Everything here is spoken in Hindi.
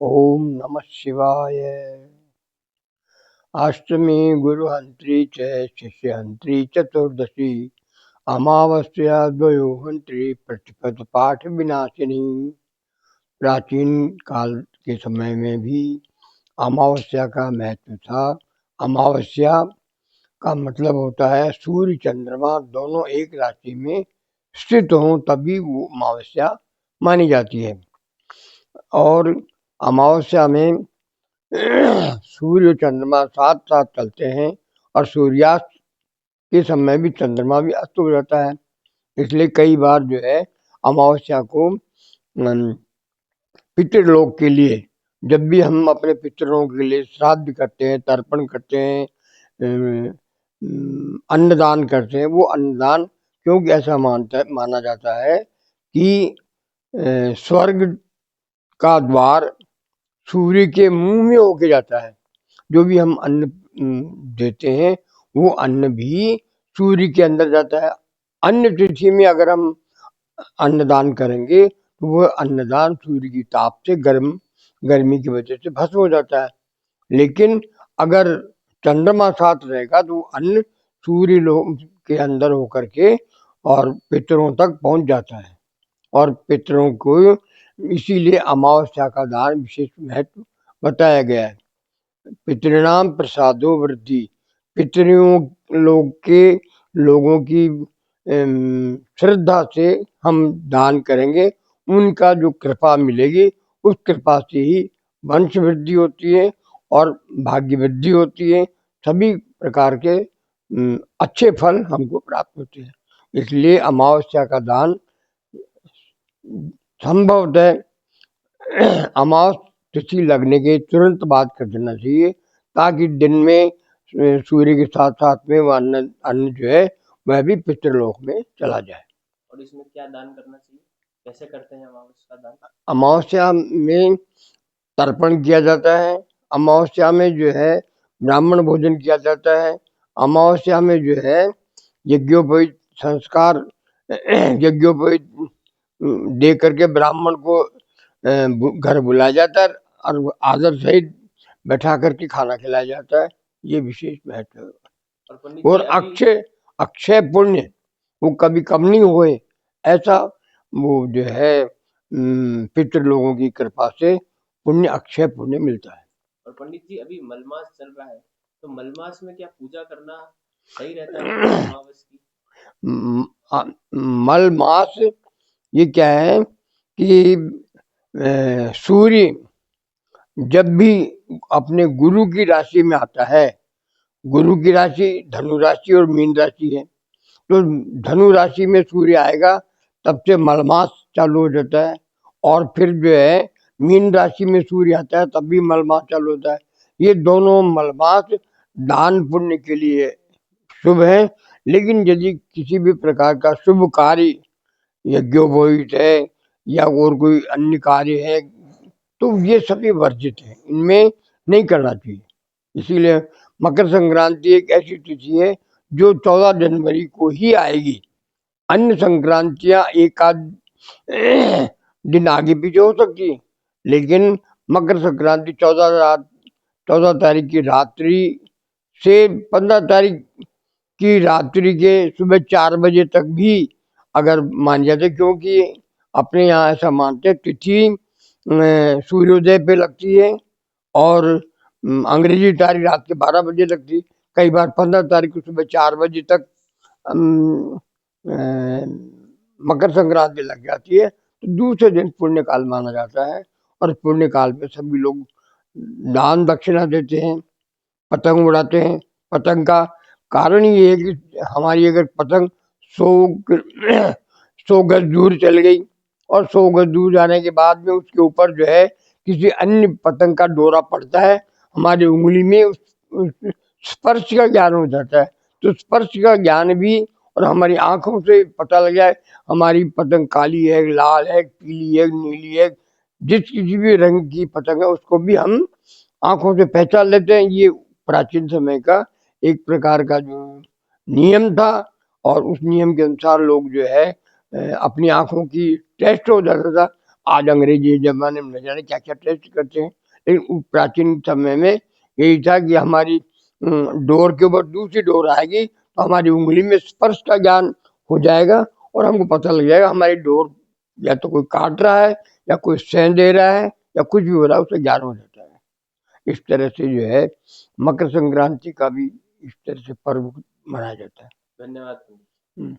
ओम नमः शिवाय। अष्टमी गुरुहंत्री च शिष्यहंत्री चतुर्दशी अमावस्या द्वयोहंत्री प्रतिपद पाठ विनाशिनी। प्राचीन काल के समय में भी अमावस्या का महत्व था। अमावस्या का मतलब होता है सूर्य चंद्रमा दोनों एक राशि में स्थित हों तभी वो अमावस्या मानी जाती है। और अमावस्या में सूर्य चंद्रमा साथ साथ चलते हैं और सूर्यास्त के समय भी चंद्रमा भी अस्त हो जाता है। इसलिए कई बार जो है अमावस्या को पितृलोक के लिए, जब भी हम अपने पितरों के लिए श्राद्ध करते हैं, तर्पण करते हैं, अन्नदान करते हैं, वो अन्नदान क्योंकि ऐसा माना जाता है कि स्वर्ग का द्वार सूर्य के मुंह में होके जाता है। जो भी हम अन्न देते हैं वो अन्न भी सूर्य के अंदर जाता है। अन्य तिथि में अगर हम अन्नदान करेंगे तो वह अन्नदान सूर्य की ताप से गर्मी की वजह से भस्म हो जाता है। लेकिन अगर चंद्रमा साथ रहेगा तो अन्न सूर्य लोक के अंदर होकर के और पितरों तक पहुंच जाता है। और पितरों को इसीलिए अमावस्या का दान विशेष महत्व बताया गया है। पितृणाम प्रसादो वृद्धि, पितरों लोगों की श्रद्धा से हम दान करेंगे, उनका जो कृपा मिलेगी उस कृपा से ही वंश वृद्धि होती है और भाग्य वृद्धि होती है। सभी प्रकार के अच्छे फल हमको प्राप्त होते हैं। इसलिए अमावस्या का दान संभवतः अमावस तिथि लगने के तुरंत बाद कर देना चाहिए, ताकि दिन में सूर्य के साथ साथ में वह अन्न जो है वह भी पितृलोक में चला जाए। और इसमें क्या दान करना चाहिए, कैसे करते हैं अमावस्या दान? अमावस्या में तर्पण किया जाता है। अमावस्या में जो है ब्राह्मण भोजन किया जाता है। अमावस्या में जो है यज्ञोपवीत संस्कार यज्ञोपवीत दे करके ब्राह्मण को घर बुलाया जाता है और आदर सहित बैठा करके खाना खिलाया जाता है। ये विशेष महत्व है। और अक्षय पुण्य वो कभी कम नहीं हुए, ऐसा वो जो है पितृ लोगों की कृपा से पुण्य अक्षय पुण्य मिलता है। और पंडित जी अभी मलमास चल रहा है, तो मलमास में क्या पूजा करना सही रहता है अमावस की? मलमास ये क्या है कि सूर्य जब भी अपने गुरु की राशि में आता है, गुरु की राशि धनु राशि और मीन राशि है, तो धनु राशि में सूर्य आएगा तब से मलमास चालू हो जाता है। और फिर जो है मीन राशि में सूर्य आता है तब भी मलमास चालू होता है। ये दोनों मलमास दान पुण्य के लिए शुभ है। लेकिन यदि किसी भी प्रकार का शुभ कार्य यज्ञोपवीत है या और कोई अन्य कार्य है तो ये सभी वर्जित है, इनमें नहीं करना चाहिए। इसीलिए मकर संक्रांति एक ऐसी तिथि है जो 14 जनवरी को ही आएगी। अन्य संक्रांतियां एक आध दिन आगे पीछे हो सकती है, लेकिन मकर संक्रांति 14 तारीख की रात्रि से 15 तारीख की रात्रि के सुबह 4 बजे तक भी अगर मान जाते, क्योंकि अपने यहाँ ऐसा मानते तिथि सूर्योदय पे लगती है और अंग्रेजी तारीख रात के 12 बजे लगती। कई बार 15 तारीख को सुबह 4 बजे तक मकर संक्रांति लग जाती है, तो दूसरे दिन पुण्यकाल माना जाता है। और पुण्यकाल में सभी लोग दान दक्षिणा देते हैं, पतंग उड़ाते हैं। पतंग का कारण ये है कि हमारी अगर पतंग 100 गज दूर चल गई और 100 गज दूर जाने के बाद में उसके ऊपर जो है किसी अन्य पतंग का डोरा पड़ता है, हमारी उंगली में उस स्पर्श का ज्ञान हो जाता है। तो स्पर्श का ज्ञान भी और हमारी आंखों से पता लग जाए हमारी पतंग काली है, लाल है, पीली है, नीली है, जिस किसी भी रंग की पतंग है उसको भी हम आंखों से पहचान लेते हैं। ये प्राचीन समय का एक प्रकार का जो नियम था और उस नियम के अनुसार लोग जो है अपनी आंखों की टेस्ट हो जाता था। आज अंग्रेजी जमाने में न जाने क्या क्या टेस्ट करते हैं, लेकिन प्राचीन समय में यही था कि हमारी डोर के ऊपर दूसरी डोर आएगी तो हमारी उंगली में स्पर्श का ज्ञान हो जाएगा और हमको पता लग जाएगा हमारी डोर या तो कोई काट रहा है या कोई सें दे रहा है या कुछ भी हो रहा है, उससे ज्ञान हो जाता है। इस तरह से जो है मकर संक्रांति का भी इस तरह से पर्व मनाया जाता है। धन्यवाद। हम्म।